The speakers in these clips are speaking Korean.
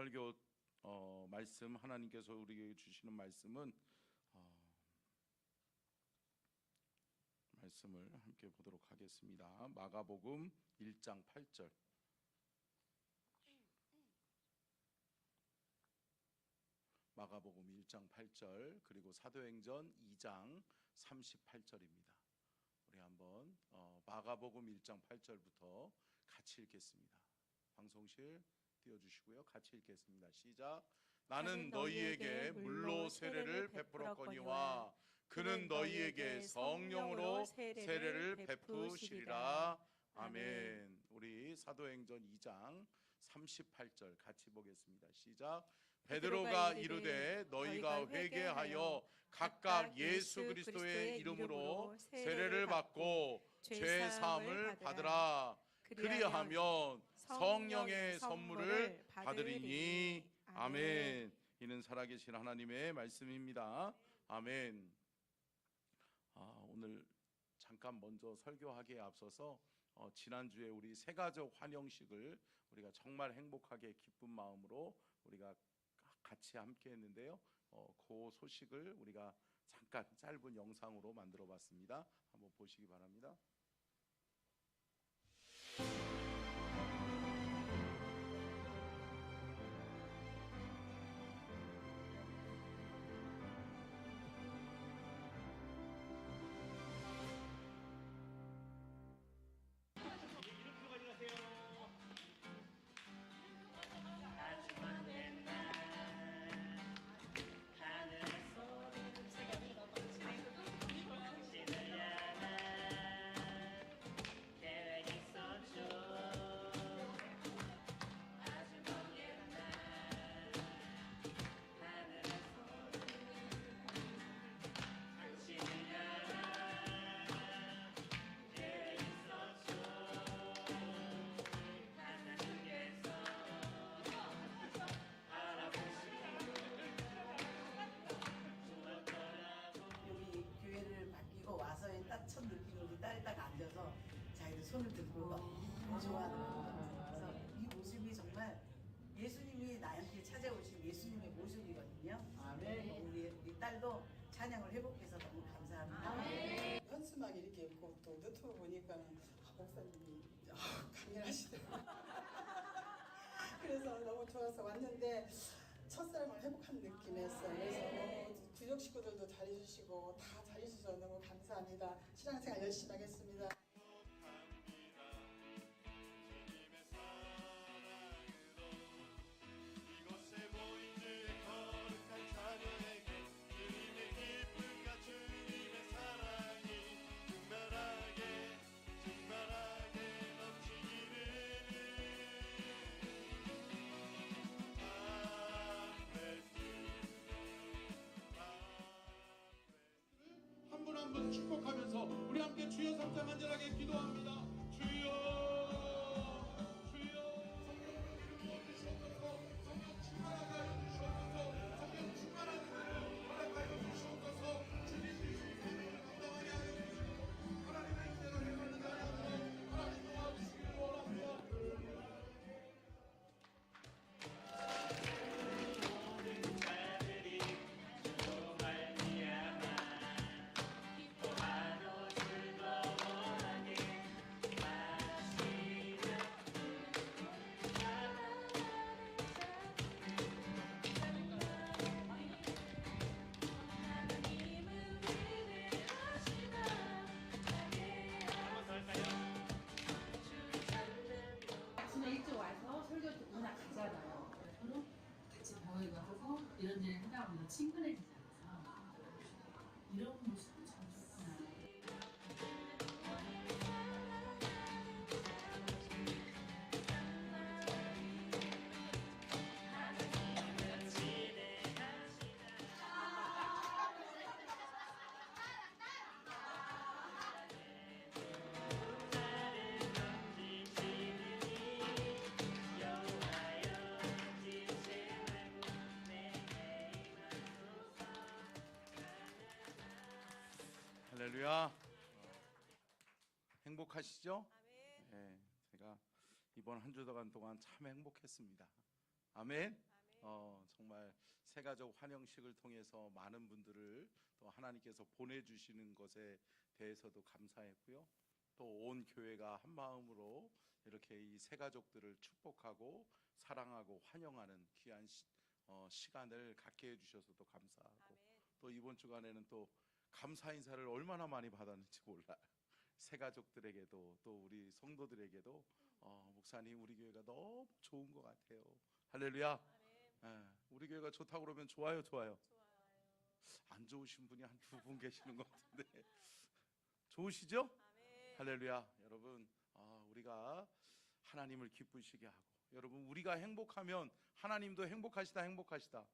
설교 말씀, 하나님께서 우리에게 주시는 말씀은 말씀을 함께 보도록 하겠습니다. 마가복음 1장 8절. 마가복음 1장 8절 그리고 사도행전 2장 38절입니다. 우리 한번 마가복음 1장 8절부터 같이 읽겠습니다. 방송실 띄워주시고요. 같이 읽겠습니다. 시작. 나는 너희에게 물로 세례를 베풀었거니와 그는 너희에게 성령으로 세례를 베푸시리라. 아멘. 우리 사도행전 2장 38절 같이 보겠습니다. 시작. 베드로가 이르되 너희가 회개하여 각각 예수 그리스도의 이름으로 세례를 받고 죄 사함을 받으라. 그리하면 성령의 선물을 받으리니. 아멘. 이는 살아계신 하나님의 말씀입니다. 아멘. 오늘 잠깐 먼저 설교하기에 앞서서 지난주에 우리 새가족 환영식을 우리가 정말 행복하게 기쁜 마음으로 우리가 같이 함께 했는데요. 그 소식을 우리가 잠깐 짧은 영상으로 만들어 봤습니다. 한번 보시기 바랍니다. 딱 첫 느낌으로 우리 딸이 딱 앉아서 자기들 손을 들고 너무 좋아하는 거예요. 그래서 이 모습이 정말 예수님이 나한테 찾아오신 예수님의 모습이거든요. 아멘. 우리 딸도 찬양을 회복해서 너무 감사합니다. 아멘. 현수막 이렇게 있고 또 유튜브 보니까 목사님이 강렬하시더라고요. 그래서 너무 좋아서 왔는데 첫사랑을 회복한 느낌이었어요. 그래서 주역 식구들도 잘해주시고 다 잘해주셔서 너무 감사합니다. 신앙생활 열심히 하겠습니다. 한분 축복하면서 우리 함께 주여 삼자 간절하게 기도합니다. 주여 주여 성령을 이루어 주시옵소서. 성령 충만하게 하여 주시옵소서. 성령 충만하게 허락하여 주시옵소서. 주님이 주님을 감당하게 하여 주시옵소서. 하나님의 은혜로 행하는 자녀들로 하나님 도와주시기를 원합니다. 설교 듣고 나 가잖아요. 서로 같이 모여가 하고 이런저런 하다 보면 친근해지잖아요. 이런 모습은 참 좋구나. 할렐루야. 행복하시죠? 네, 제가 이번 한 주간 동안 참 행복했습니다. 아멘. 정말 새가족 환영식을 통해서 많은 분들을 또 하나님께서 보내주시는 것에 대해서도 감사했고요. 또 온 교회가 한 마음으로 이렇게 이 새가족들을 축복하고 사랑하고 환영하는 귀한 시간을 갖게 해주셔서도 감사하고, 또 이번 주간에는 또 감사 인사를 얼마나 많이 받았는지 몰라요. 새가족들에게도 또 우리 성도들에게도 목사님 우리 교회가 너무 좋은 것 같아요. 할렐루야. 우리 교회가 좋다고 그러면 좋아요, 좋아요. 안 좋으신 분이 한 두 분 계시는 것 같은데 좋으시죠? 할렐루야. 여러분, 우리가 하나님을 기쁘시게 하고, 여러분 우리가 행복하면 하나님도 행복하시다, 행복하시죠.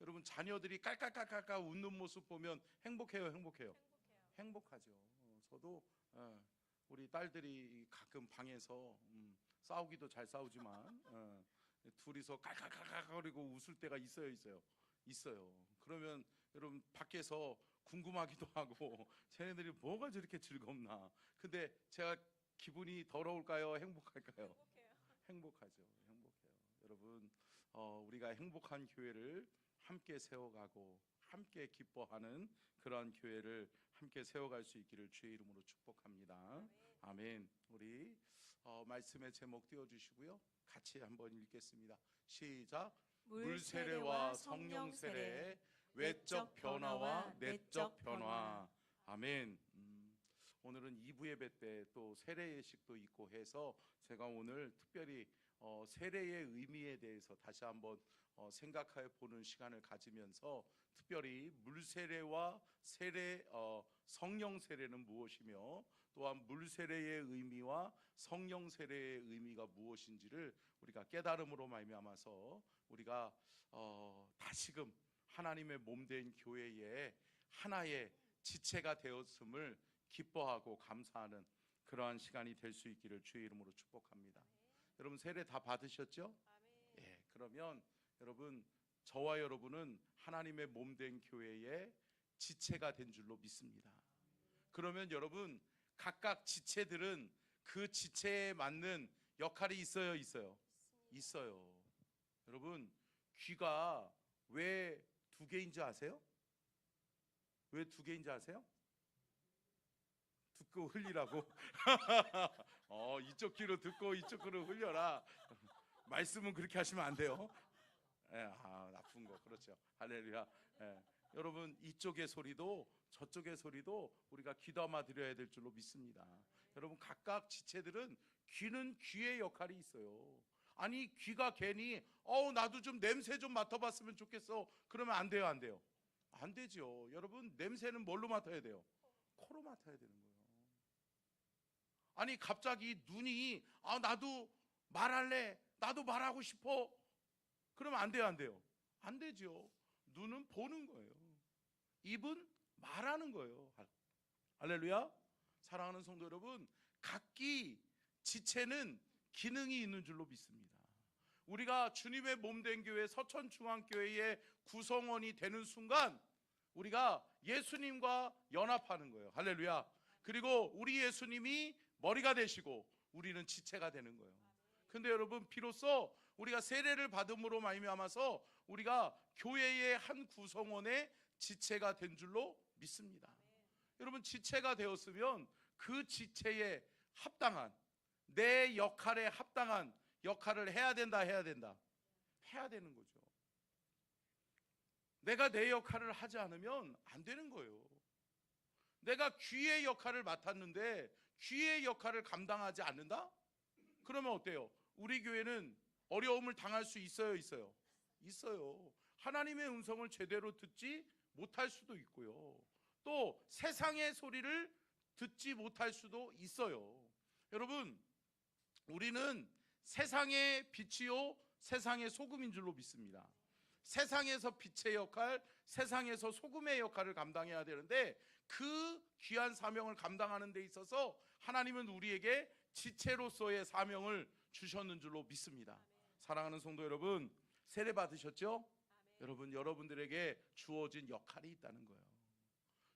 여러분 자녀들이 깔깔깔깔 웃는 모습 보면 행복해요, 행복하죠. 저도 우리 딸들이 가끔 방에서 싸우기도 잘 싸우지만 둘이서 깔깔깔깔거리고 웃을 때가 있어요. 그러면 여러분 밖에서 궁금하기도 하고 쟤네들이 뭐가 저렇게 즐겁나. 근데 제가 기분이 더러울까요, 행복할까요? 행복해요. 여러분, 우리가 행복한 교회를 함께 세워가고 함께 기뻐하는 그러한 교회를 함께 세워갈 수 있기를 주의 이름으로 축복합니다. 아멘. 우리 말씀의 제목 띄워주시고요, 같이 한번 읽겠습니다. 시작. 물세례와 성령 세례, 외적 변화와 내적 변화. 아멘. 오늘은 2부 예배 때 또 세례 예식도 있고 해서 제가 오늘 특별히 세례의 의미에 대해서 다시 한번 생각해 보는 시간을 가지면서, 특별히 물세례와 성령 세례는 무엇이며, 또한 물세례의 의미와 성령 세례의 의미가 무엇인지를 우리가 깨달음으로 말미암아서 우리가 다시금 하나님의 몸된 교회의 하나의 지체가 되었음을 기뻐하고 감사하는 그러한 시간이 될 수 있기를 주의 이름으로 축복합니다. 여러분 세례 다 받으셨죠? 예, 그러면 여러분, 저와 여러분은 하나님의 몸된 교회의 지체가 된 줄로 믿습니다. 그러면 여러분, 각각 지체들은 그 지체에 맞는 역할이 있어요. 여러분, 귀가 왜 두 개인지 아세요? 왜 두 개인지 아세요? 듣고 흘리라고. 이쪽 귀로 듣고 이쪽 귀로 흘려라. 말씀은 그렇게 하시면 안 돼요. 나쁜 거. 그렇죠. 할렐루야. 여러분, 이쪽의 소리도 저쪽의 소리도 우리가 귀담아 드려야 될 줄로 믿습니다. 여러분, 각각 지체들은 귀는 귀의 역할이 있어요. 아니, 귀가 괜히 나도 좀 냄새 좀 맡아봤으면 좋겠어, 그러면 안 돼요? 안 되죠. 여러분, 냄새는 뭘로 맡아야 돼요? 코로 맡아야 되는 거예요. 아니, 갑자기 눈이 나도 말할래, 나도 말하고 싶어, 그러면 안 돼요? 안 되죠. 눈은 보는 거예요. 입은 말하는 거예요. 할렐루야. 사랑하는 성도 여러분, 각기 지체는 기능이 있는 줄로 믿습니다. 우리가 주님의 몸된 교회 서천중앙교회의 구성원이 되는 순간 우리가 예수님과 연합하는 거예요. 할렐루야. 그리고 우리 예수님이 머리가 되시고 우리는 지체가 되는 거예요. 근데 여러분, 비로소 우리가 세례를 받음으로 말미암아서 우리가 교회의 한 구성원의 지체가 된 줄로 믿습니다. 여러분, 지체가 되었으면 그 지체에 합당한, 내 역할에 합당한 역할을 해야 된다. 해야 되는 거죠. 내가 내 역할을 하지 않으면 안 되는 거예요. 내가 귀의 역할을 맡았는데 귀의 역할을 감당하지 않는다? 그러면 어때요? 우리 교회는 어려움을 당할 수 있어요? 있어요. 하나님의 음성을 제대로 듣지 못할 수도 있고요, 또 세상의 소리를 듣지 못할 수도 있어요. 여러분, 우리는 세상의 빛이요 세상의 소금인 줄로 믿습니다. 세상에서 빛의 역할, 세상에서 소금의 역할을 감당해야 되는데, 그 귀한 사명을 감당하는 데 있어서 하나님은 우리에게 지체로서의 사명을 주셨는 줄로 믿습니다. 사랑하는 성도 여러분, 세례 받으셨죠? 여러분, 여러분들에게 주어진 역할이 있다는 거예요.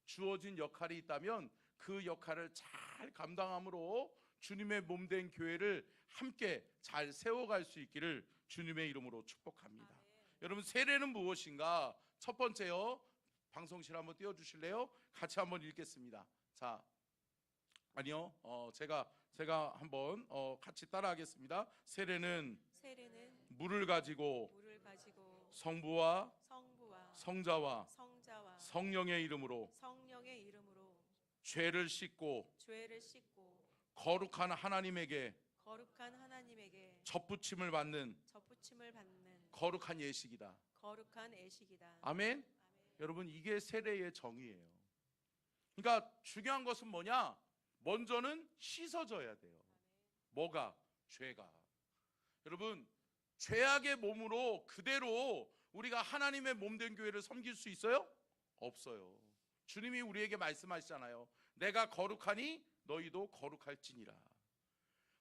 주어진 역할이 있다면 그 역할을 잘 감당함으로 주님의 몸된 교회를 함께 잘 세워갈 수 있기를 주님의 이름으로 축복합니다. 여러분, 세례는 무엇인가? 첫 번째요, 방송실 한번 띄워주실래요? 같이 한번 읽겠습니다. 자, 아니요, 제가 한번 같이 따라하겠습니다. 세례는 물을 가지고 성부와 성자와 성령의 이름으로 죄를 씻고 거룩한 하나님에게 접붙임을 받는 거룩한 예식이다. 아멘. 여러분, 이게 세례의 정의예요. 그러니까 중요한 것은 뭐냐? 먼저는 씻어져야 돼요. 뭐가? 죄가. 여러분, 죄악의 몸으로 그대로 우리가 하나님의 몸된 교회를 섬길 수 있어요? 없어요. 주님이 우리에게 말씀하시잖아요. 내가 거룩하니 너희도 거룩할지니라.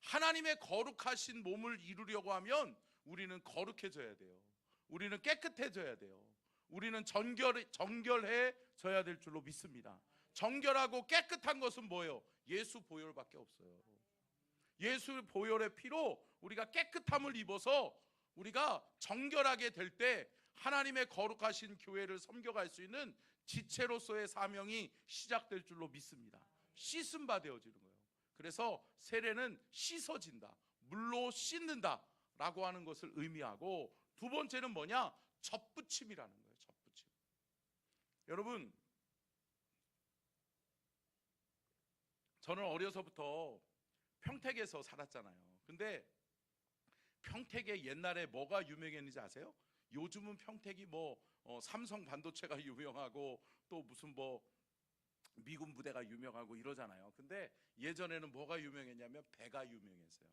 하나님의 거룩하신 몸을 이루려고 하면 우리는 거룩해져야 돼요. 우리는 깨끗해져야 돼요. 우리는 정결해져야 될 줄로 믿습니다. 정결하고 깨끗한 것은 뭐예요? 예수 보혈밖에 없어요. 예수 보혈의 피로 우리가 깨끗함을 입어서 우리가 정결하게 될 때 하나님의 거룩하신 교회를 섬겨갈 수 있는 지체로서의 사명이 시작될 줄로 믿습니다. 씻음 바 되어지는 거예요. 그래서 세례는 씻어진다, 물로 씻는다 라고 하는 것을 의미하고, 두 번째는 뭐냐? 접붙임이라는 거예요. 접붙임. 여러분, 저는 어려서부터 평택에서 살았잖아요. 근데 평택에 옛날에 뭐가 유명했는지 아세요? 요즘은 평택이 삼성 반도체가 유명하고 또 무슨 미군 부대가 유명하고 이러잖아요. 근데 예전에는 뭐가 유명했냐면 배가 유명했어요.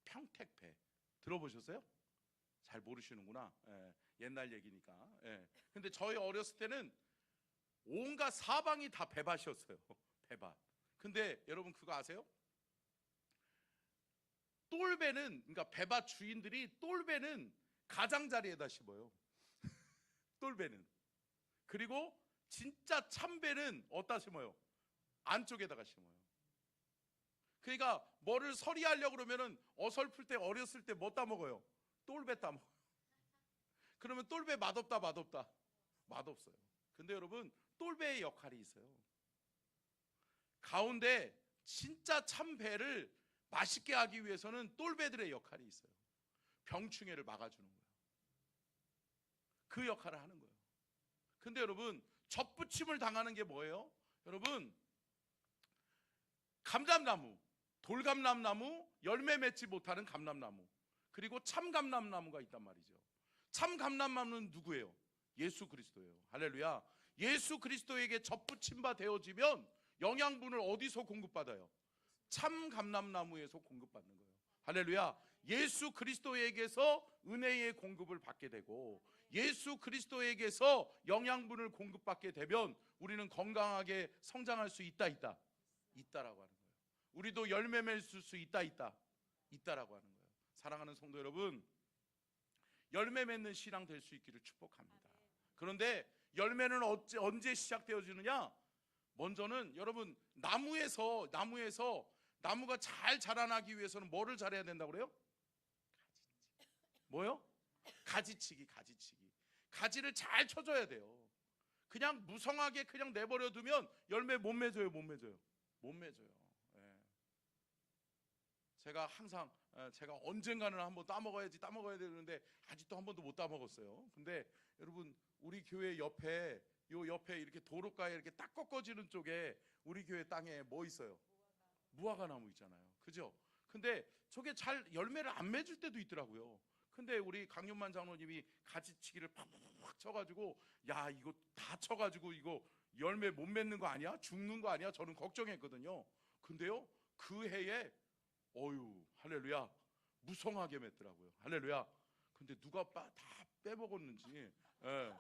평택 배. 들어보셨어요? 잘 모르시는구나. 예, 옛날 얘기니까. 예. 근데 저희 어렸을 때는 온갖 사방이 다 배밭이었어요. 배밭. 근데 여러분 그거 아세요? 똘배는, 그러니까 배밭 주인들이 똘배는 가장자리에다 심어요. 똘배는. 그리고 진짜 참배는 어디다 심어요? 안쪽에다가 심어요. 그러니까 뭐를 서리하려고 그러면은 어설플 때, 어렸을 때 뭐 따먹어요? 똘배 따먹어요. 그러면 똘배 맛없다, 맛없다? 맛없어요. 근데 여러분, 똘배의 역할이 있어요. 가운데 진짜 참배를 맛있게 하기 위해서는 똘배들의 역할이 있어요. 병충해를 막아주는 거예요. 그 역할을 하는 거예요. 근데 여러분, 접붙임을 당하는 게 뭐예요? 여러분, 감람나무, 돌감람나무, 열매 맺지 못하는 감람나무, 그리고 참감람나무가 있단 말이죠. 참감람나무는 누구예요? 예수 그리스도예요. 할렐루야. 예수 그리스도에게 접붙임 바 되어지면 영양분을 어디서 공급받아요? 참감람나무에서 공급받는 거예요. 할렐루야. 예수 그리스도에게서 은혜의 공급을 받게 되고, 예수 그리스도에게서 영양분을 공급받게 되면 우리는 건강하게 성장할 수 있다라고 하는 거예요. 우리도 열매 맺을 수 있다라고 하는 거예요. 사랑하는 성도 여러분, 열매 맺는 신앙 될 수 있기를 축복합니다. 그런데 열매는 언제 시작되어지느냐? 먼저는 여러분, 나무가 잘 자라나기 위해서는 뭐를 잘해야 된다고 그래요? 뭐요? 가지치기. 가지를 잘 쳐줘야 돼요. 그냥 무성하게 그냥 내버려 두면 열매 못 맺어요. 예. 제가 항상 제가 언젠가는 한번 따먹어야 되는데 아직도 한 번도 못 따먹었어요. 근데 여러분, 우리 교회 옆에 이렇게 도로가에 이렇게 딱 꺾어지는 쪽에 우리 교회 땅에 뭐 있어요? 무화과 나무 있잖아요. 그죠? 근데 저게 잘 열매를 안 맺을 때도 있더라고요. 근데 우리 강윤만 장로님이 가지치기를 팍팍 쳐가지고, 야, 이거 다 쳐가지고 이거 열매 못 맺는 거 아니야? 죽는 거 아니야? 저는 걱정했거든요. 근데요, 그 해에 할렐루야, 무성하게 맺더라고요. 할렐루야. 근데 누가 다 빼먹었는지, 예.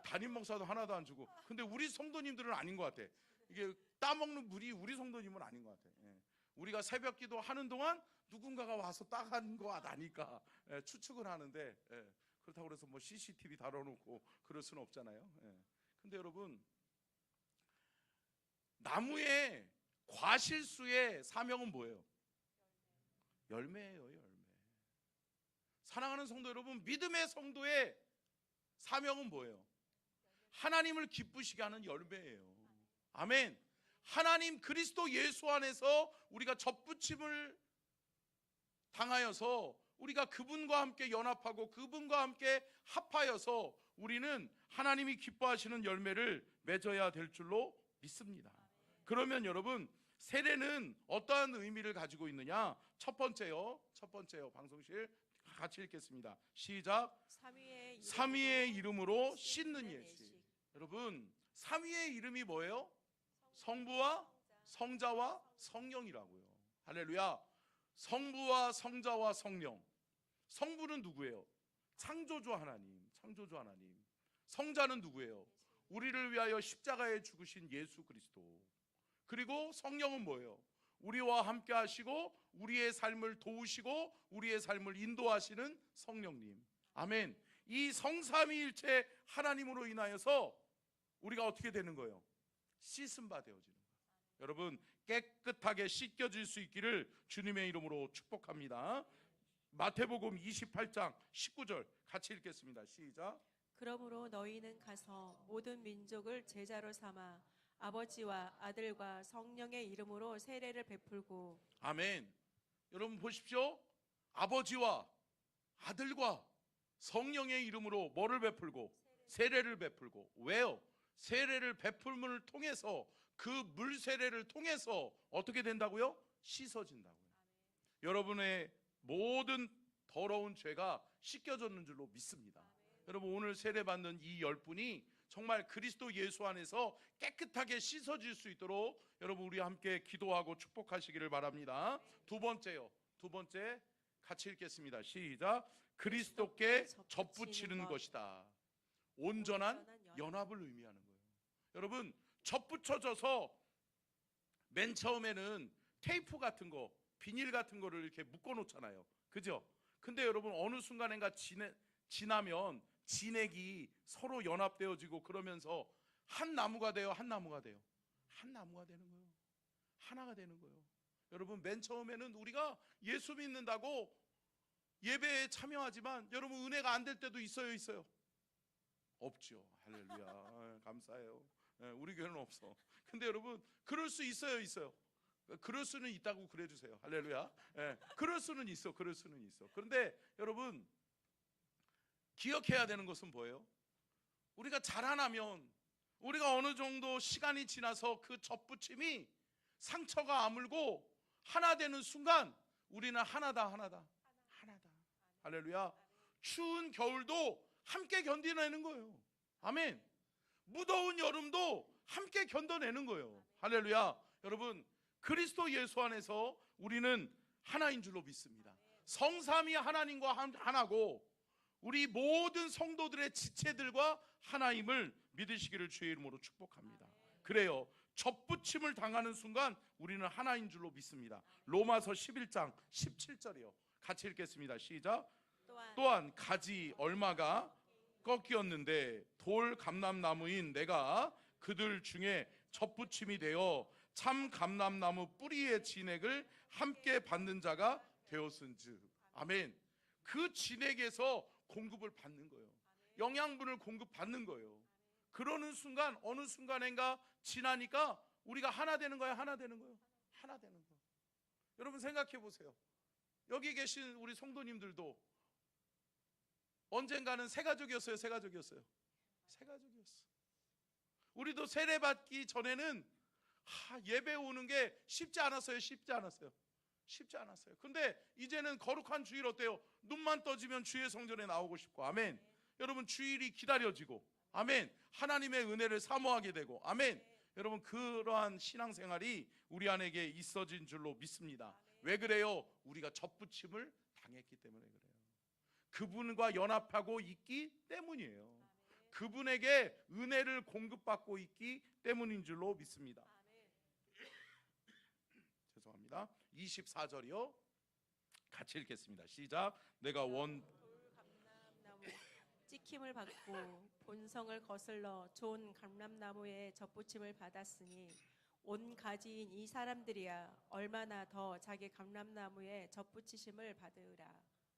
담임 목사도 하나도 안 주고. 근데 우리 성도님들은 아닌 것 같아. 이게 따먹는 물이 우리 성도님은 아닌 것 같아. 예. 우리가 새벽 기도 하는 동안 누군가가 와서 따간 거 아니까 추측을 하는데, 그렇다고 그래서 CCTV 달아놓고 그럴 수는 없잖아요. 근데 여러분, 나무의 과실수의 사명은 뭐예요? 열매예요, 열매. 사랑하는 성도 여러분, 믿음의 성도의 사명은 뭐예요? 하나님을 기쁘시게 하는 열매예요. 아멘. 하나님 그리스도 예수 안에서 우리가 접붙임을 당하여서 우리가 그분과 함께 연합하고 그분과 함께 합하여서 우리는 하나님이 기뻐하시는 열매를 맺어야 될 줄로 믿습니다. 그러면 여러분, 세례는 어떠한 의미를 가지고 있느냐? 첫 번째요. 방송실 같이 읽겠습니다. 시작. 삼위의 이름으로 씻는 예식. 여러분, 삼위의 이름이 뭐예요? 성부와 성자와 성령이라고요. 할렐루야. 성부와 성자와 성령. 성부는 누구예요? 창조주 하나님. 성자는 누구예요? 우리를 위하여 십자가에 죽으신 예수 그리스도. 그리고 성령은 뭐예요? 우리와 함께 하시고 우리의 삶을 도우시고 우리의 삶을 인도하시는 성령님. 아멘. 이 성삼위일체 하나님으로 인하여서 우리가 어떻게 되는 거예요? 씻음 바 되어지는 거예요. 여러분, 깨끗하게 씻겨질 수 있기를 주님의 이름으로 축복합니다. 마태복음 28장 19절 같이 읽겠습니다. 시작. 그러므로 너희는 가서 모든 민족을 제자로 삼아 아버지와 아들과 성령의 이름으로 세례를 베풀고. 아멘. 여러분 보십시오. 아버지와 아들과 성령의 이름으로 뭐를 베풀고? 세례를 베풀고. 왜요? 세례를 베풀문을 통해서, 그 물 세례를 통해서 어떻게 된다고요? 씻어진다고요. 여러분의 모든 더러운 죄가 씻겨졌는 줄로 믿습니다. 여러분, 오늘 세례 받는 이 10분이 정말 그리스도 예수 안에서 깨끗하게 씻어질 수 있도록 여러분 우리 함께 기도하고 축복하시기를 바랍니다. 두 번째 같이 읽겠습니다. 시작. 그리스도께 접붙이는 것이다. 온전한 연합을 의미하는 거예요. 여러분, 접붙여져서 맨 처음에는 테이프 같은 거, 비닐 같은 거를 이렇게 묶어 놓잖아요. 그죠? 근데 여러분, 어느 순간인가 지나면 진액이 서로 연합되어지고 그러면서 한 나무가 돼요. 한 나무가 되는 거예요. 하나가 되는 거예요. 여러분, 맨 처음에는 우리가 예수 믿는다고 예배에 참여하지만 여러분, 은혜가 안 될 때도 있어요? 없죠. 할렐루야. 감사해요. 우리 교회는 없어. 근데 여러분, 그럴 수 있어요? 그럴 수는 있다고 그래 주세요. 할렐루야. 그럴 수는 있어. 그런데 여러분, 기억해야 되는 것은 뭐예요? 우리가 자라나면, 우리가 어느 정도 시간이 지나서 그 접붙임이 상처가 아물고 하나 되는 순간 우리는 하나다. 할렐루야. 추운 겨울도 함께 견디내는 거예요. 아멘. 무더운 여름도 함께 견뎌내는 거예요. 할렐루야. 여러분, 그리스도 예수 안에서 우리는 하나인 줄로 믿습니다. 성삼위 하나님과 하나고 우리 모든 성도들의 지체들과 하나임을 믿으시기를 주의 이름으로 축복합니다. 그래요. 접붙임을 당하는 순간 우리는 하나인 줄로 믿습니다. 로마서 11장 17절이요. 같이 읽겠습니다. 시작. 또한 가지 얼마가 꺾이었는데 돌 감람나무인 내가 그들 중에 접붙임이 되어 참 감람나무 뿌리의 진액을 함께 받는 자가 되었은즉. 아멘. 그 진액에서 공급을 받는 거예요. 영양분을 공급받는 거예요. 그러는 순간, 어느 순간인가 지나니까 우리가 하나 되는 거예요. 여러분 생각해 보세요. 여기 계신 우리 성도님들도 언젠가는 새가족이었어요? 우리도 세례받기 전에는 예배 오는 게 쉽지 않았어요. 근데 이제는 거룩한 주일 어때요? 눈만 떠지면 주의 성전에 나오고 싶고. 아멘. 여러분, 주일이 기다려지고. 아멘. 하나님의 은혜를 사모하게 되고. 아멘. 여러분, 그러한 신앙생활이 우리 안에게 있어진 줄로 믿습니다. 왜 그래요? 우리가 접붙임을 당했기 때문에 그래요. 그분과 연합하고 있기 때문이에요. 그분에게 은혜를 공급받고 있기 때문인 줄로 믿습니다. 죄송합니다. 24절이요. 같이 읽겠습니다. 시작. 내가 감람나무 찍힘을 받고 본성을 거슬러 좋은 감람나무의 접붙임을 받았으니 온 가지인 이 사람들이야 얼마나 더 자기 감람나무에 접붙이심을 받으라.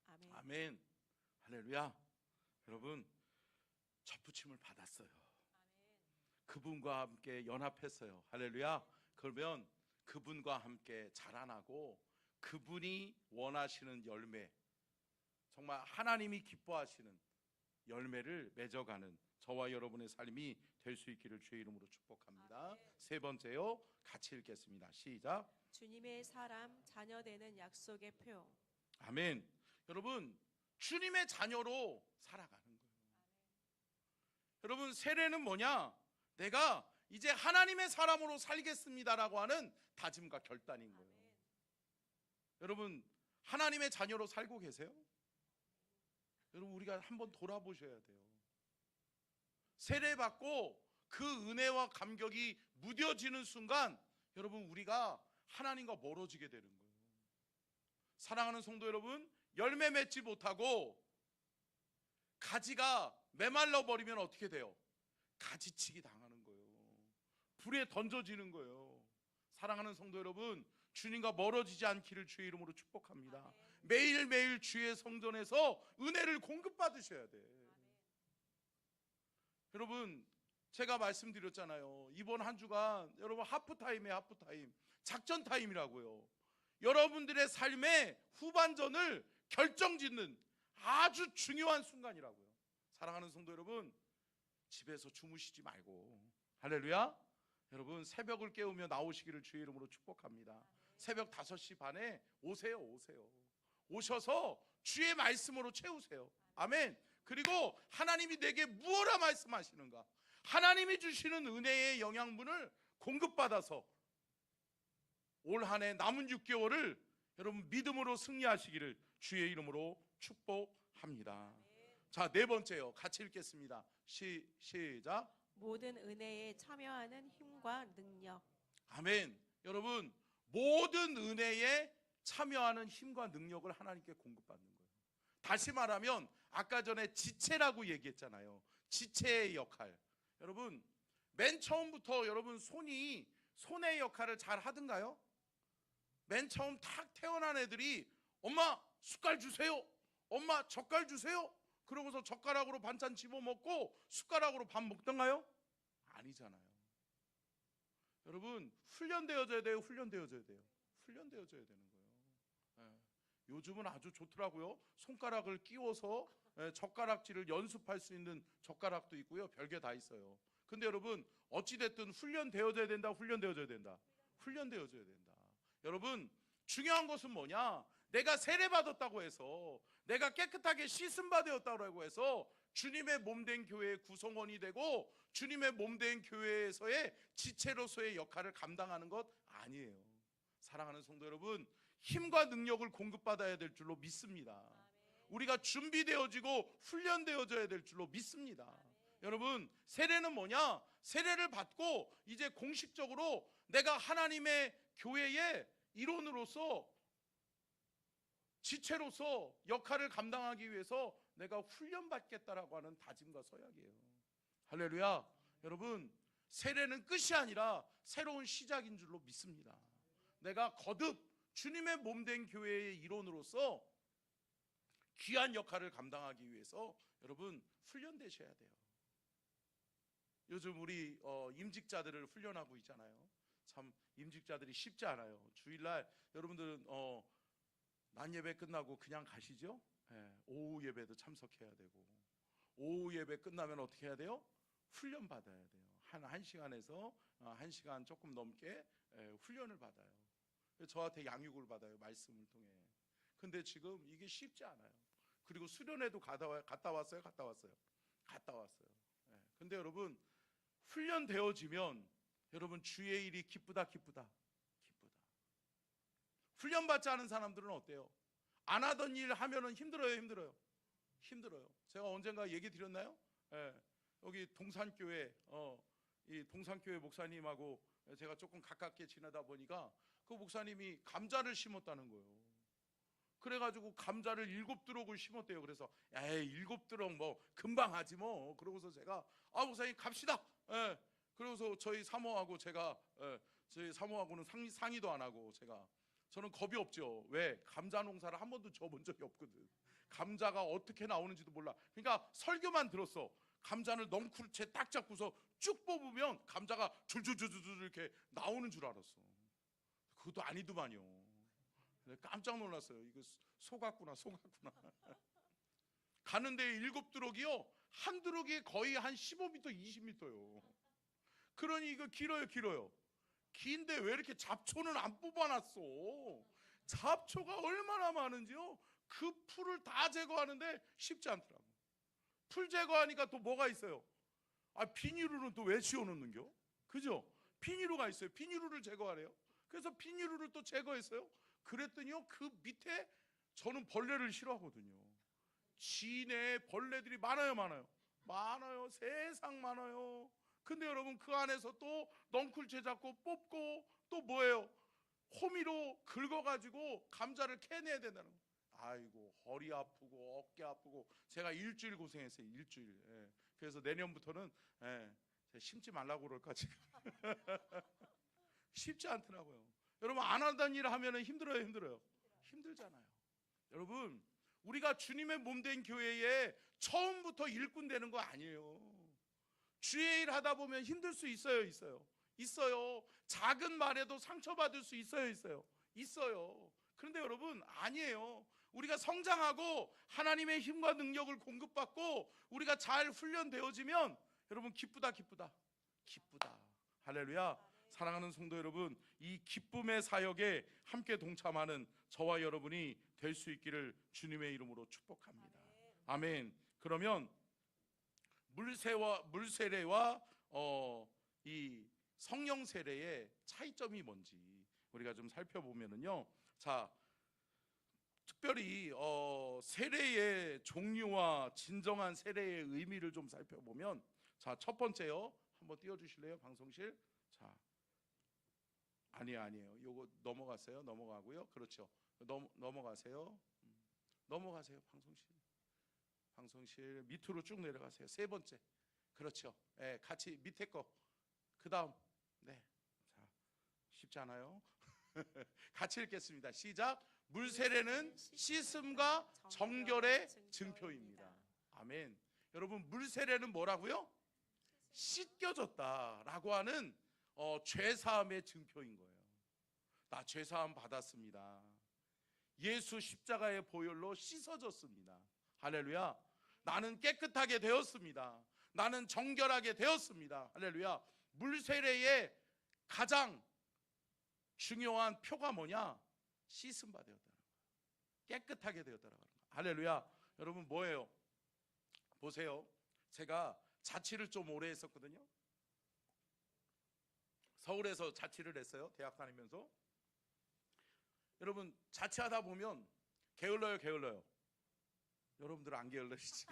아멘. 아멘. 할렐루야. 여러분, 접붙임을 받았어요. 그분과 함께 연합했어요. 할렐루야. 그러면 그분과 함께 자라나고 그분이 원하시는 열매, 정말 하나님이 기뻐하시는 열매를 맺어가는 저와 여러분의 삶이 될 수 있기를 주의 이름으로 축복합니다. 세 번째요, 같이 읽겠습니다. 시작. 주님의 사람 자녀 되는 약속의 표. 아멘. 여러분, 주님의 자녀로 살아가는 거예요. 여러분, 세례는 뭐냐? 내가 이제 하나님의 사람으로 살겠습니다라고 하는 다짐과 결단인 거예요. 여러분, 하나님의 자녀로 살고 계세요? 여러분, 우리가 한번 돌아보셔야 돼요. 세례받고 그 은혜와 감격이 무뎌지는 순간 여러분, 우리가 하나님과 멀어지게 되는 거예요. 사랑하는 성도 여러분, 열매 맺지 못하고 가지가 메말라 버리면 어떻게 돼요? 가지치기 당하는 거예요. 불에 던져지는 거예요. 사랑하는 성도 여러분, 주님과 멀어지지 않기를 주의 이름으로 축복합니다. 매일매일 주의 성전에서 은혜를 공급받으셔야 돼. 여러분, 제가 말씀드렸잖아요. 이번 한 주간 여러분 하프타임이에요. 하프타임, 작전 타임이라고요. 여러분들의 삶의 후반전을 결정짓는 아주 중요한 순간이라고요. 사랑하는 성도 여러분, 집에서 주무시지 말고, 할렐루야, 여러분 새벽을 깨우며 나오시기를 주의 이름으로 축복합니다. 새벽 5시 반에 오세요. 오셔서 주의 말씀으로 채우세요. 아멘. 그리고 하나님이 내게 무엇라 말씀하시는가, 하나님이 주시는 은혜의 영양분을 공급받아서 올 한 해 남은 6개월을 여러분 믿음으로 승리하시기를 주의 이름으로 축복합니다. 자, 네 번째요, 같이 읽겠습니다. 시작. 모든 은혜에 참여하는 힘과 능력. 아멘. 여러분, 모든 은혜에 참여하는 힘과 능력을 하나님께 공급받는 거예요. 다시 말하면 아까 전에 지체라고 얘기했잖아요. 지체의 역할. 여러분, 맨 처음부터 여러분 손의 역할을 잘 하던가요? 맨 처음 탁 태어난 애들이 엄마 숟갈 주세요, 엄마 젓갈 주세요, 그러고서 젓가락으로 반찬 집어먹고 숟가락으로 밥 먹던가요? 아니잖아요. 여러분, 훈련되어져야 돼요. 훈련되어져야 되는 거예요. 요즘은 아주 좋더라고요. 손가락을 끼워서 젓가락질을 연습할 수 있는 젓가락도 있고요. 별게 다 있어요. 근데 여러분, 어찌됐든 훈련되어져야 된다. 훈련되어져야 된다. 여러분, 중요한 것은 뭐냐? 내가 세례받았다고 해서, 내가 깨끗하게 씻음받았다고 해서 주님의 몸된 교회의 구성원이 되고 주님의 몸된 교회에서의 지체로서의 역할을 감당하는 것 아니에요. 사랑하는 성도 여러분, 힘과 능력을 공급받아야 될 줄로 믿습니다. 우리가 준비되어지고 훈련되어져야 될 줄로 믿습니다. 여러분, 세례는 뭐냐? 세례를 받고 이제 공식적으로 내가 하나님의 교회의 일원으로서, 지체로서 역할을 감당하기 위해서 내가 훈련받겠다라고 하는 다짐과 서약이에요. 할렐루야. 여러분, 세례는 끝이 아니라 새로운 시작인 줄로 믿습니다. 내가 거듭 주님의 몸된 교회의 일원으로서 귀한 역할을 감당하기 위해서 여러분 훈련되셔야 돼요. 요즘 우리 임직자들을 훈련하고 있잖아요. 참 임직자들이 쉽지 않아요. 주일날 여러분들은 낮 예배 끝나고 그냥 가시죠? 오후 예배도 참석해야 되고, 오후 예배 끝나면 어떻게 해야 돼요? 훈련 받아야 돼요. 한 시간에서 1시간 조금 넘게 훈련을 받아요. 저한테 양육을 받아요, 말씀을 통해. 근데 지금 이게 쉽지 않아요. 그리고 수련회도 갔다 왔어요. 근데 여러분, 훈련되어지면 여러분 주의 일이 기쁘다. 훈련받지 않은 사람들은 어때요? 안 하던 일 하면은 힘들어요. 제가 언젠가 얘기 드렸나요? 여기 동산교회 이 동산교회 목사님하고 제가 조금 가깝게 지내다 보니까 그 목사님이 감자를 심었다는 거예요. 그래가지고 감자를 7두럭을 심었대요. 그래서 7두럭 뭐 금방 하지 뭐. 그러고서 제가 목사님 갑시다. 그러고서 저희 사모하고 제가 저희 사모하고는 상의도 안 하고 저는 겁이 없죠. 왜? 감자 농사를 한 번도 져본 적이 없거든. 감자가 어떻게 나오는지도 몰라. 그러니까 설교만 들었어. 감자를 넝쿨채 딱 잡고서 쭉 뽑으면 감자가 줄줄줄줄 이렇게 나오는 줄 알았어. 그것도 아니더만요. 깜짝 놀랐어요. 이거 속았구나. 가는데 7두럭이요. 한 두럭이 거의 한 15m, 20m요. 그러니 이거 길어요. 긴데 왜 이렇게 잡초는 안 뽑아놨어? 잡초가 얼마나 많은지요. 그 풀을 다 제거하는데 쉽지 않더라고. 풀 제거하니까 또 뭐가 있어요? 비닐루는 또 왜 씌워놓는겨? 그죠? 비닐루가 있어요. 비닐루를 제거하래요. 그래서 비닐루를 또 제거했어요. 그랬더니요, 그 밑에, 저는 벌레를 싫어하거든요. 진에 벌레들이 많아요. 세상 많아요. 근데 여러분, 그 안에서 또 넝쿨채 잡고 뽑고 또 뭐예요? 호미로 긁어가지고 감자를 캐내야 된다는 거예요. 아이고, 허리 아프고 어깨 아프고 제가 일주일 고생했어요. 일주일. 예. 그래서 내년부터는 심지 말라고 그럴까 지금. 쉽지 않더라고요. 여러분, 안 하던 일 하면 힘들어요. 힘들잖아요. 여러분, 우리가 주님의 몸된 교회에 처음부터 일꾼 되는 거 아니에요. 주의 일 하다 보면 힘들 수 있어요. 작은 말에도 상처받을 수 있어요. 그런데 여러분, 아니에요. 우리가 성장하고 하나님의 힘과 능력을 공급받고 우리가 잘 훈련되어지면 여러분, 기쁘다. 할렐루야. 사랑하는 성도 여러분, 이 기쁨의 사역에 함께 동참하는 저와 여러분이 될 수 있기를 주님의 이름으로 축복합니다. 아멘. 그러면 물세례와 이 성령 세례의 차이점이 뭔지 우리가 좀 살펴보면은요. 자, 특별히 세례의 종류와 진정한 세례의 의미를 좀 살펴보면, 자, 첫 번째요. 한번 띄워주실래요, 방송실? 자, 아니에요. 요거 넘어가고요. 그렇죠. 넘어가세요. 넘어가세요. 방송실 밑으로 쭉 내려가세요. 세 번째. 그렇죠. 네, 같이 밑에 거. 그 다음. 네. 자, 쉽지 않아요. 같이 읽겠습니다. 시작. 물세례는 씻음과 정결의 증표입니다. 아멘. 여러분, 물세례는 뭐라고요? 씻겨졌다라고 하는 죄사함의 증표인 거예요. 나 죄사함 받았습니다. 예수 십자가의 보혈로 씻어졌습니다. 할렐루야. 나는 깨끗하게 되었습니다. 나는 정결하게 되었습니다. 할렐루야. 물세례의 가장 중요한 표가 뭐냐? 씻음 받았다는 거예요. 깨끗하게 되었다는 거예요. 할렐루야. 여러분, 뭐예요? 보세요. 제가 자취를 좀 오래 했었거든요. 서울에서 자취를 했어요. 대학 다니면서. 여러분, 자취하다 보면 게을러요. 여러분들은 안 게을러시지.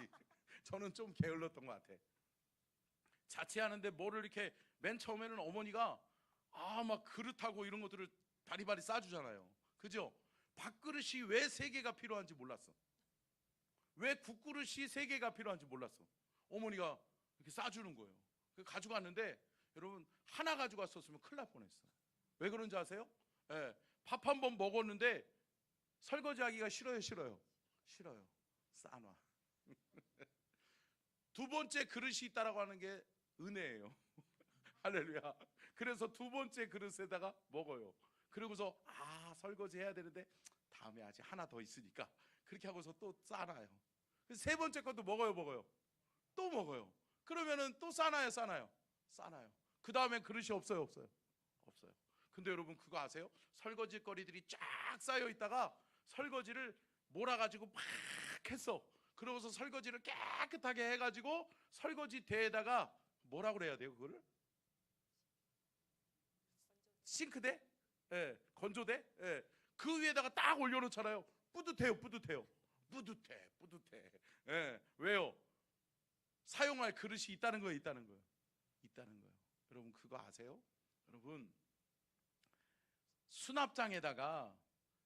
저는 좀 게을렀던 것 같아. 자취하는데 뭐를 이렇게 맨 처음에는 어머니가 막 그릇하고 이런 것들을 바리바리 싸주잖아요. 그죠? 밥그릇이 왜 3개가 필요한지 몰랐어. 왜 국그릇이 3개가 필요한지 몰랐어. 어머니가 이렇게 싸주는 거예요. 가져갔는데 여러분, 하나 가져갔었으면 큰일 날 뻔했어. 왜 그런지 아세요? 밥 한 번 먹었는데 설거지하기가 싫어요. 싸놔. 두 번째 그릇이 있다라고 하는 게 은혜예요. 할렐루야. 그래서 두 번째 그릇에다가 먹어요. 그러고서 설거지 해야 되는데 다음에 아직 하나 더 있으니까 그렇게 하고서 또 싸놔요. 세 번째 것도 먹어요. 또 먹어요. 그러면은 또 싸놔요. 그 다음에 그릇이 없어요. 근데 여러분, 그거 아세요? 설거지 거리들이 쫙 쌓여 있다가 설거지를 몰아가지고 막 했어. 그러고서 설거지를 깨끗하게 해가지고 설거지 대에다가 뭐라고 그래야 돼요, 그거를? 싱크대? 건조대? 그 위에다가 딱 올려놓잖아요. 뿌듯해요. 왜요? 사용할 그릇이 있다는 거예요. 여러분, 그거 아세요? 여러분, 수납장에다가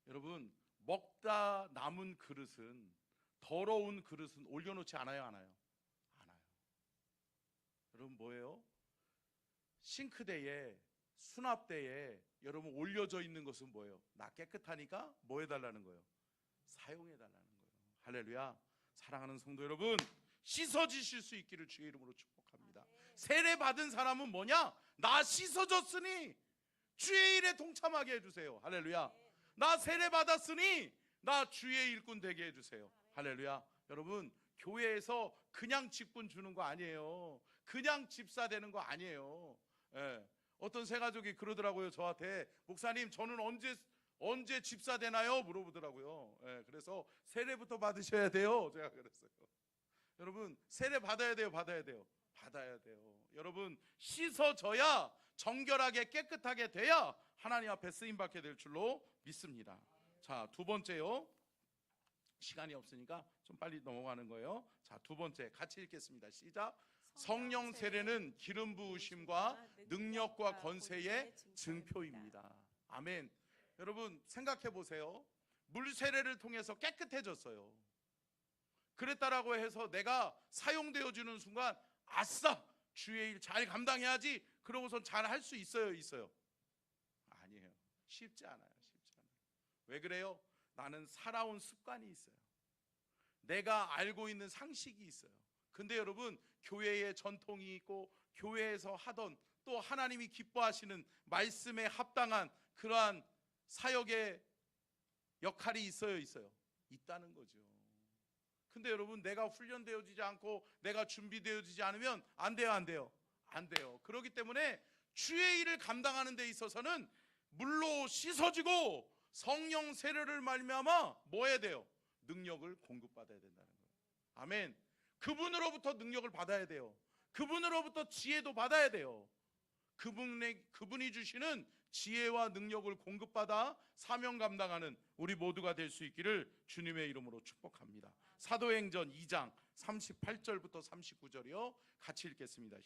여러분, 먹다 남은 그릇은, 더러운 그릇은 올려놓지 않아요, 안 해요? 여러분, 뭐예요? 싱크대에, 수납대에 여러분 올려져 있는 것은 뭐예요? 나 깨끗하니까 뭐 해달라는 거예요? 사용해달라는 거예요. 할렐루야. 사랑하는 성도 여러분, 씻어지실 수 있기를 주의 이름으로 축복합니다. 세례 받은 사람은 뭐냐? 나 씻어졌으니 주의 일에 동참하게 해주세요. 할렐루야. 나 세례 받았으니 나 주의 일꾼 되게 해주세요. 할렐루야. 여러분, 교회에서 그냥 직분 주는 거 아니에요. 그냥 집사 되는 거 아니에요. 예. 어떤 새가족이 그러더라고요. 저한테, 목사님 저는 언제 집사 되나요? 물어보더라고요. 예. 그래서 세례부터 받으셔야 돼요. 제가 그랬어요. 여러분, 세례 받아야 돼요. 받아야 돼요. 받아야 돼요. 여러분, 씻어져야, 정결하게 깨끗하게 돼야 하나님 앞에 쓰임받게 될 줄로 믿습니다. 자, 두 번째요. 시간이 없으니까 좀 빨리 넘어가는 거예요. 자, 두 번째 같이 읽겠습니다. 시작. 성령 세례는 기름 부으심과 능력과 권세의 증표입니다. 아멘. 여러분, 생각해 보세요. 물 세례를 통해서 깨끗해졌어요. 그랬다라고 해서 내가 사용되어지는 순간 아싸, 주의 일 잘 감당해야지, 그러고선 잘 할 수 있어요? 있어요? 아니에요. 쉽지 않아요. 쉽지 않아요. 왜 그래요? 나는 살아온 습관이 있어요. 내가 알고 있는 상식이 있어요. 근데 여러분, 교회에 전통이 있고 교회에서 하던, 또 하나님이 기뻐하시는 말씀에 합당한 그러한 사역의 역할이 있어요? 있어요? 있다는 거죠. 근데 여러분, 내가 훈련되어지지 않고 내가 준비되어지지 않으면 안 돼요? 안 돼요? 안 돼요. 그렇기 때문에 주의 일을 감당하는 데 있어서는 물로 씻어지고 성령 세례를 말미암아 뭐 해야 돼요? 능력을 공급받아야 된다는 거예요. 아멘. 그분으로부터 능력을 받아야 돼요. 그분으로부터 지혜도 받아야 돼요. 그분이 주시는 지혜와 능력을 공급받아 사명 감당하는 우리 모두가 될 수 있기를 주님의 이름으로 축복합니다. 사도행전 2장 38절부터 39절이요. 같이 읽겠습니다.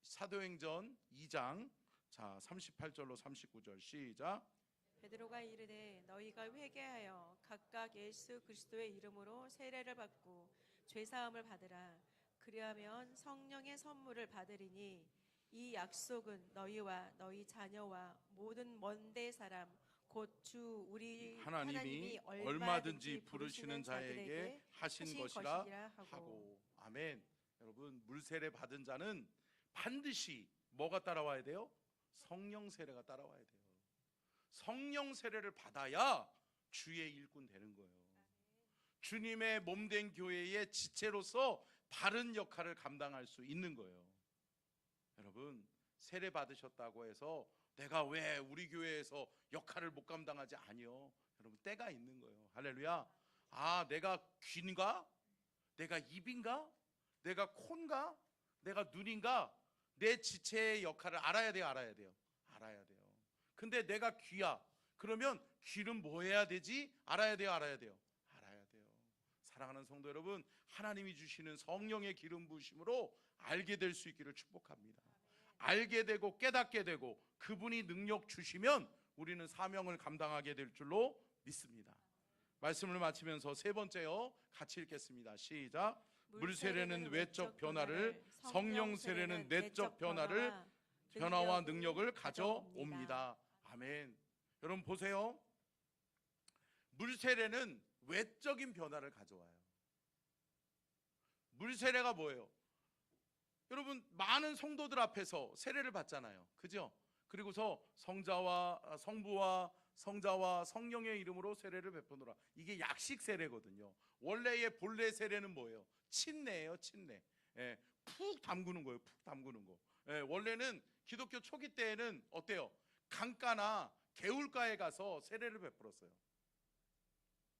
사도행전 2장 38절로 39절 시작. 베드로가 이르되 너희가 회개하여 각각 예수 그리스도의 이름으로 세례를 받고 죄 사함을 받으라. 그리하면 성령의 선물을 받으리니 이 약속은 너희와 너희 자녀와 모든 먼데 사람 곧 주 우리 하나님이 얼마든지 부르시는 자에게 하신 것이라 하고. 아멘. 여러분, 물 세례 받은 자는 반드시 뭐가 따라와야 돼요? 성령 세례가 따라와야 돼요. 성령 세례를 받아야 주의 일꾼 되는 거예요. 주님의 몸된 교회의 지체로서 바른 역할을 감당할 수 있는 거예요. 여러분, 세례 받으셨다고 해서 내가 왜 우리 교회에서 역할을 못 감당하지? 아니요. 여러분, 때가 있는 거예요. 할렐루야. 아, 내가 귀인가? 내가 입인가? 내가 콘가? 내가 눈인가? 내 지체의 역할을 알아야 돼요? 알아야 돼요? 알아야 돼요. 근데 내가 귀야. 그러면 귀는 뭐 해야 되지? 알아야 돼요? 알아야 돼요? 알아야 돼요. 사랑하는 성도 여러분, 하나님이 주시는 성령의 기름 부으심으로 알게 될 수 있기를 축복합니다. 알게 되고 깨닫게 되고 그분이 능력 주시면 우리는 사명을 감당하게 될 줄로 믿습니다. 말씀을 마치면서 세 번째요. 같이 읽겠습니다. 시작. 물 세례는 외적 변화를, 성령 세례는 내적 변화를, 변화와 능력을 가져옵니다. 아멘. 여러분 보세요. 물 세례는 외적인 변화를 가져와요. 물 세례가 뭐예요? 여러분, 많은 성도들 앞에서 세례를 받잖아요. 그죠? 그리고서 성부와 성자와 성령의 이름으로 세례를 베푸노라. 이게 약식 세례거든요. 원래의 본래 세례는 뭐예요? 침례예요. 침례. 예, 푹 담그는 거예요. 푹 담그는 거. 예, 원래는 기독교 초기 때에는 어때요? 강가나 개울가에 가서 세례를 베풀었어요.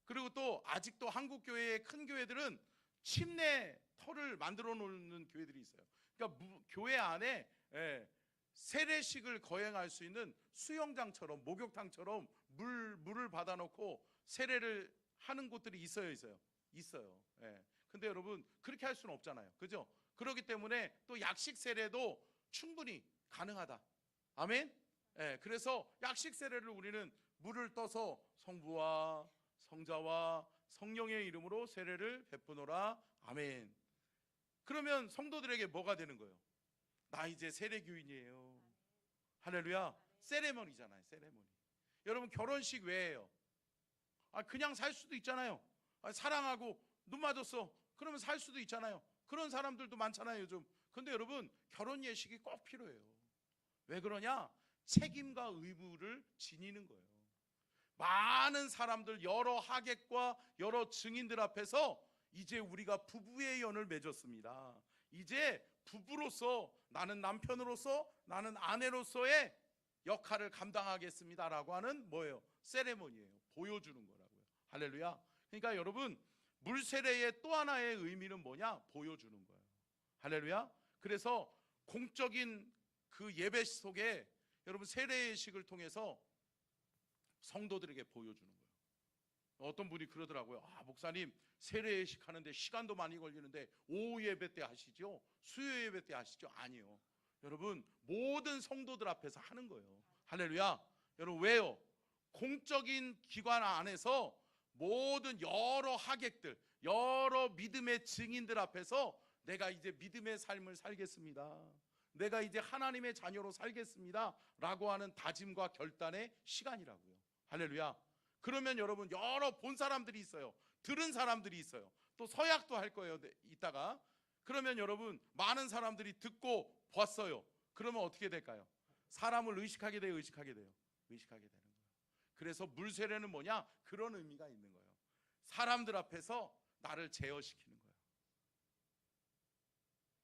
그리고 또 아직도 한국 교회의 큰 교회들은 침례터를 만들어 놓는 교회들이 있어요. 그러니까 교회 안에 세례식을 거행할 수 있는 수영장처럼, 목욕탕처럼 물을 받아놓고 세례를 하는 곳들이 있어요. 근데 여러분, 그렇게 할 수는 없잖아요. 그죠? 그렇기 때문에 또 약식 세례도 충분히 가능하다. 아멘? 그래서 약식 세례를 우리는 물을 떠서 성부와 성자와 성령의 이름으로 세례를 베푸노라. 아멘. 그러면 성도들에게 뭐가 되는 거예요? 나 이제 세례교인이에요. 할렐루야. 세레머니잖아요. 세레머니. 여러분, 결혼식 왜 해요? 그냥 살 수도 있잖아요. 사랑하고 눈 맞았어. 그러면 살 수도 있잖아요. 그런 사람들도 많잖아요, 요즘. 근데 여러분, 결혼 예식이 꼭 필요해요. 왜 그러냐? 책임과 의무를 지니는 거예요. 많은 사람들, 여러 하객과 여러 증인들 앞에서 이제 우리가 부부의 연을 맺었습니다. 이제 부부로서, 나는 남편으로서, 나는 아내로서의 역할을 감당하겠습니다라고 하는 뭐예요? 세레모니예요. 보여주는 거라고요. 할렐루야. 그러니까 여러분, 물세례의 또 하나의 의미는 뭐냐? 보여주는 거예요. 할렐루야. 그래서 공적인 그 예배 속에 여러분, 세례식을 통해서 성도들에게 보여주는 거예요. 어떤 분이 그러더라고요. 목사님, 세례식 하는데 시간도 많이 걸리는데 오후 예배 때 하시죠? 수요 예배 때 하시죠? 아니요. 여러분, 모든 성도들 앞에서 하는 거예요. 할렐루야. 여러분, 왜요? 공적인 기관 안에서 모든 여러 하객들, 여러 믿음의 증인들 앞에서 내가 이제 믿음의 삶을 살겠습니다. 내가 이제 하나님의 자녀로 살겠습니다 라고 하는 다짐과 결단의 시간이라고요. 할렐루야. 그러면 여러분, 여러 본 사람들이 있어요. 들은 사람들이 있어요. 또 서약도 할 거예요, 이따가. 그러면 여러분, 많은 사람들이 듣고 봤어요. 그러면 어떻게 될까요? 사람을 의식하게 돼요, 의식하게 돼요? 의식하게 되는 거예요. 그래서 물세례는 뭐냐? 그런 의미가 있는 거예요. 사람들 앞에서 나를 제어시키는 거예요.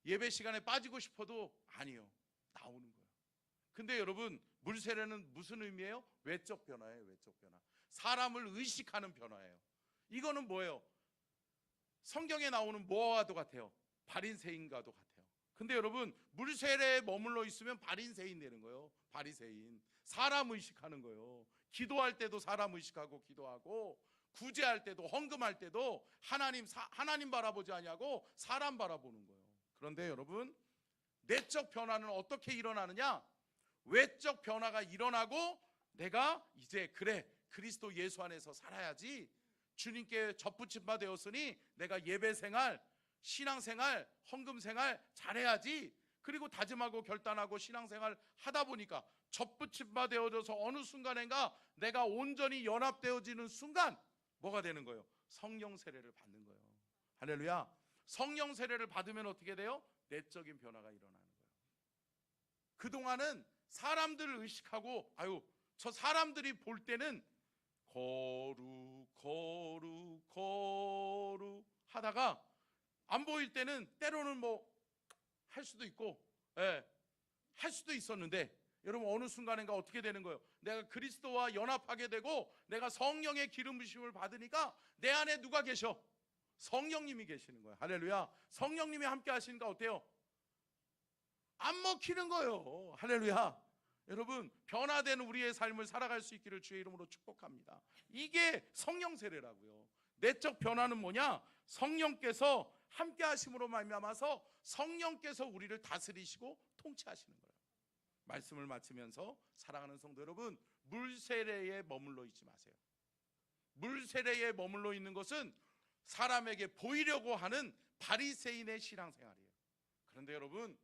예배 시간에 빠지고 싶어도 아니요, 나오는 거예요. 근데 여러분, 물세례는 무슨 의미예요? 외적 변화예요. 외적 변화. 사람을 의식하는 변화예요. 이거는 뭐예요? 성경에 나오는 뭐와도 같아요? 바리새인과도 같아요. 근데 여러분, 물세례에 머물러 있으면 바리새인 되는 거예요. 바리새인. 사람 의식하는 거예요. 기도할 때도 사람 의식하고 기도하고, 구제할 때도, 헌금할 때도 하나님 바라보지 아니하고 사람 바라보는 거예요. 그런데 여러분, 내적 변화는 어떻게 일어나느냐? 외적 변화가 일어나고 내가 이제 그래, 그리스도 예수 안에서 살아야지, 주님께 접붙임 바 되었으니 내가 예배생활, 신앙생활, 헌금생활 잘해야지, 그리고 다짐하고 결단하고 신앙생활 하다 보니까 접붙임 바 되어져서 어느 순간인가 내가 온전히 연합되어지는 순간 뭐가 되는 거예요? 성령 세례를 받는 거예요. 할렐루야. 성령 세례를 받으면 어떻게 돼요? 내적인 변화가 일어나는 거예요. 그동안은 사람들을 의식하고, 저 사람들이 볼 때는 거룩 하다가 안 보일 때는 때로는 뭐 할 수도 있고, 할 수도 있었는데, 여러분, 어느 순간인가 어떻게 되는 거예요? 내가 그리스도와 연합하게 되고 내가 성령의 기름 부심을 받으니까 내 안에 누가 계셔? 성령님이 계시는 거예요. 할렐루야. 성령님이 함께 하시니까 어때요? 안 먹히는 거예요. 할렐루야. 여러분, 변화된 우리의 삶을 살아갈 수 있기를 주의 이름으로 축복합니다. 이게 성령 세례라고요. 내적 변화는 뭐냐? 성령께서 함께 하심으로 말미암아서 성령께서 우리를 다스리시고 통치하시는 거예요. 말씀을 마치면서 사랑하는 성도 여러분, 물세례에 머물러 있지 마세요. 물세례에 머물러 있는 것은 사람에게 보이려고 하는 바리새인의 신앙생활이에요. 그런데 여러분,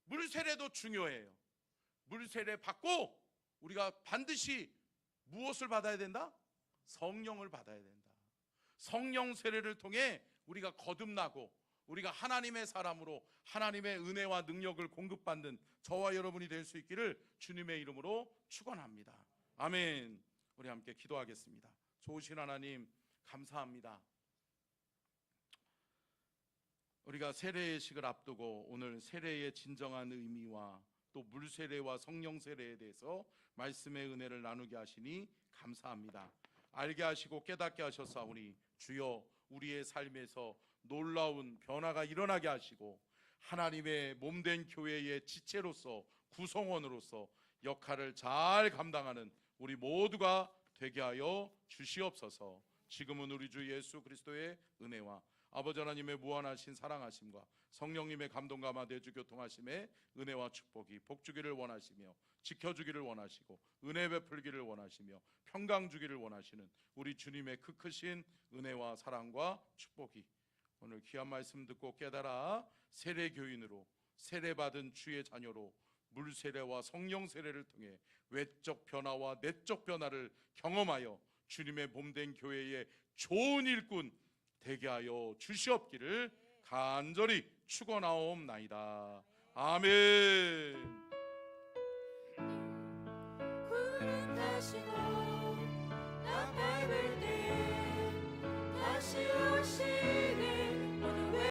물세례도 중요해요. 물세례 받고 우리가 반드시 무엇을 받아야 된다? 성령을 받아야 된다. 성령 세례를 통해 우리가 거듭나고 우리가 하나님의 사람으로 하나님의 은혜와 능력을 공급받는 저와 여러분이 될 수 있기를 주님의 이름으로 축원합니다. 아멘. 우리 함께 기도하겠습니다. 좋으신 하나님, 감사합니다. 우리가 세례의식을 앞두고 오늘 세례의 진정한 의미와 또 물세례와 성령세례에 대해서 말씀의 은혜를 나누게 하시니 감사합니다. 알게 하시고 깨닫게 하셨사오니 주여, 우리의 삶에서 놀라운 변화가 일어나게 하시고 하나님의 몸된 교회의 지체로서, 구성원으로서 역할을 잘 감당하는 우리 모두가 되게 하여 주시옵소서. 지금은 우리 주 예수 그리스도의 은혜와 아버지 하나님의 무한하신 사랑하심과 성령님의 감동감화 내주 교통하심의 은혜와 축복이 복주기를 원하시며 지켜주기를 원하시고 은혜 베풀기를 원하시며 평강 주기를 원하시는 우리 주님의 그 크신 은혜와 사랑과 축복이 오늘 귀한 말씀 듣고 깨달아 세례교인으로, 세례받은 주의 자녀로 물세례와 성령세례를 통해 외적 변화와 내적 변화를 경험하여 주님의 몸된 교회의 좋은 일꾼, 되게 하여 주시옵기를 간절히 축원하옵나이다. 아멘.